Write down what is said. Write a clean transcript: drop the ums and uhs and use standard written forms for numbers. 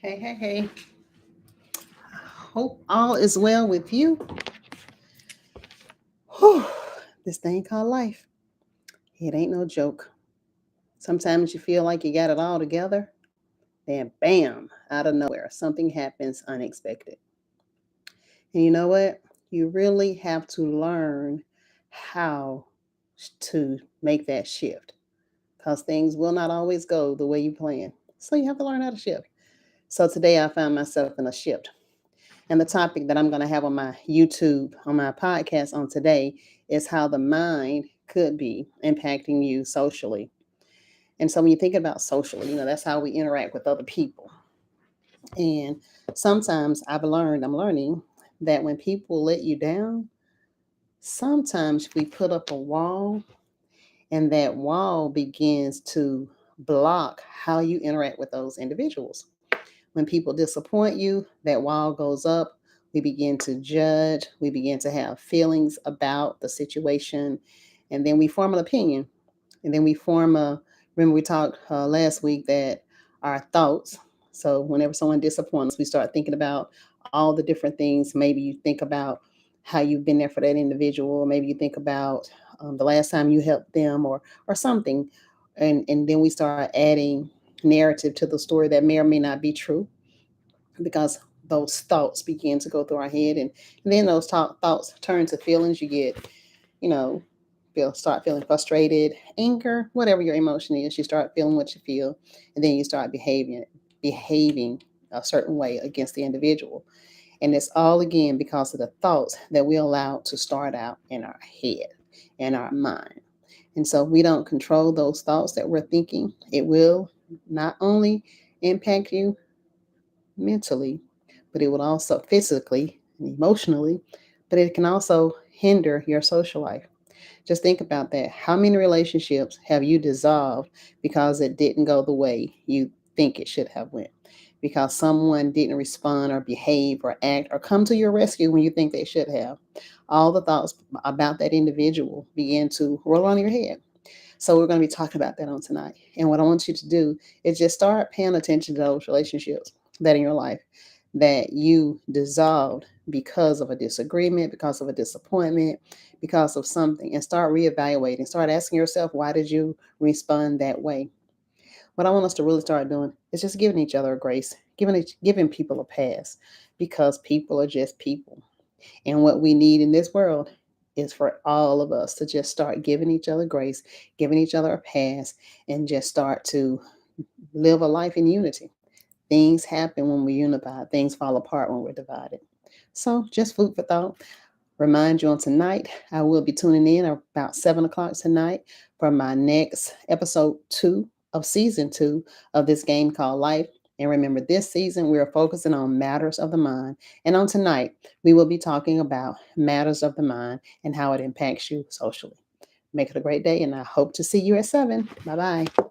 Hey, hey, hey. Hope all is well with you. Whew, this thing called life. It ain't no joke. Sometimes you feel like you got it all together, then bam, out of nowhere, something happens unexpected. And you know what? You really have to learn how to make that shift because things will not always go the way you plan. So you have to learn how to shift. So today I found myself in a shift. And the topic that I'm going to have on my YouTube, on my podcast on today is how the mind could be impacting you socially. And so when you think about socially, that's how we interact with other people. And sometimes I'm learning that when people let you down, sometimes we put up a wall and that wall begins to block how you interact with those individuals. When people disappoint you, that wall goes up. We begin to judge. We begin to have feelings about the situation. And then we form an opinion. And then we form remember we talked last week that our thoughts. So whenever someone disappoints us, we start thinking about all the different things. Maybe you think about how you've been there for that individual. Maybe you think about the last time you helped them or something. And then we start adding narrative to the story that may or may not be true because those thoughts begin to go through our head and then those thoughts turn to feelings. You get, you know, start feeling frustrated, anger, whatever your emotion is. You start feeling what you feel, and then you start behaving a certain way against the individual. And it's all again because of the thoughts that we allow to start out in our head and our mind. And so we don't control those thoughts that we're thinking. It will not only impact you mentally, but it will also physically and emotionally, but it can also hinder your social life. Just think about that. How many relationships have you dissolved because it didn't go the way you think it should have went? Because someone didn't respond or behave or act or come to your rescue when you think they should have. All the thoughts about that individual begin to roll on your head. So we're going to be talking about that on tonight. And what I want you to do is just start paying attention to those relationships that in your life that you dissolved because of a disagreement, because of a disappointment, because of something, and start reevaluating. Start asking yourself, why did you respond that way? What I want us to really start doing is just giving each other a grace, giving people a pass, because people are just people. And what we need in this world is for all of us to just start giving each other grace, giving each other a pass, and just start to live a life in unity. Things happen when we're unified, things fall apart when we're divided. So, just food for thought. Remind you on tonight, I will be tuning in about 7 o'clock tonight for my next episode 2 of season 2 of this game called Life. And remember, this season we are focusing on matters of the mind. And on tonight, we will be talking about matters of the mind and how it impacts you socially. Make it a great day, and I hope to see you at 7. Bye bye.